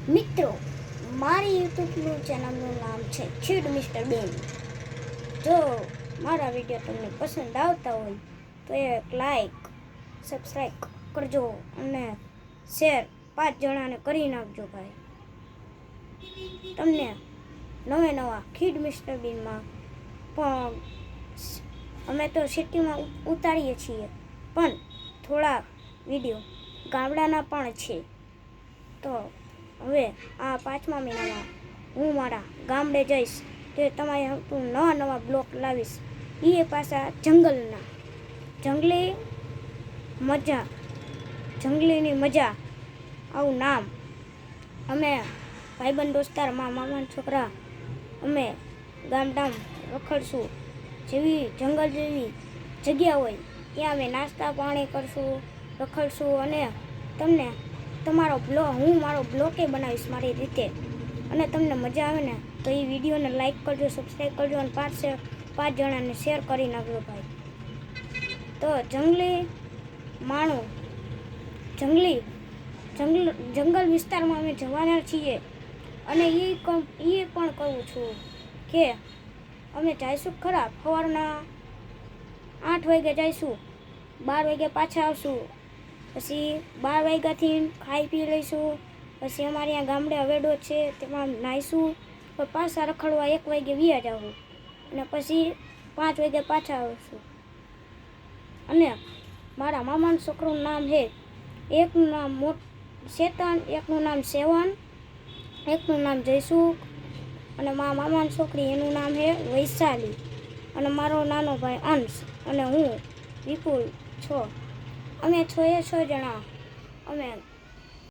મિત્રો, મારી યુટ્યુબનું ચેનલનું નામ છે ખીડ મિસ્ટર બેન. જો મારા વિડીયો તમને પસંદ આવતા હોય તો એક લાઈક સબસ્ક્રાઈબ કરજો અને શેર 5 જણાને કરી નાખજો ભાઈ. તમને નવા ખીડ મિસ્ટર બેનમાં પણ અમે તો સિટીમાં ઉતારીએ છીએ, પણ થોડા વિડીયો ગામડાના પણ છે. તો હવે આ 5મા મહિનામાં હું મારા ગામડે જઈશ તો તમારે હું નવા બ્લોગ લાવીશ. એ પાછા જંગલીની મજા આવું નામ. અમે ભાઈબંધ દોસ્તાર મામાના છોકરા અમે ગામડામાં રખડશું. જંગલ જેવી જગ્યા હોય ત્યાં અમે નાસ્તા પાણી કરશું, રખડશું અને તમને હું મારો બ્લોગે બનાવીશ મારી રીતે. અને તમને મજા આવે ને તો એ વિડીયોને લાઈક કરજો, સબસ્ક્રાઈબ કરજો અને 5 જણાને શેર કરી નાખજો ભાઈ. તો જંગલ વિસ્તારમાં અમે જવાના છીએ. અને એ પણ કહું છું કે અમે જઈશું ખરા. સવારના 8 વાગે જઈશું, 12 વાગે પાછા આવશું. પછી 12 વાગ્યાથી ખાઈ પી લઈશું. પછી અમારે અહીંયા ગામડે હવેડો છે તેમાં નાહીશું. પછી પાછા રખડવા 1 વાગે વ્યા જાવું અને પછી 5 વાગે પાછા આવશું. અને મારા મામાનું છોકરાનું નામ છે, એકનું નામ ચેતન, એકનું નામ સેવન, એકનું નામ જયસુખ અને મારા મામાની છોકરી એનું નામ છે વૈશાલી અને મારો નાનો ભાઈ અંશ અને હું વિપુલ છો. અમે 6 જણા અમે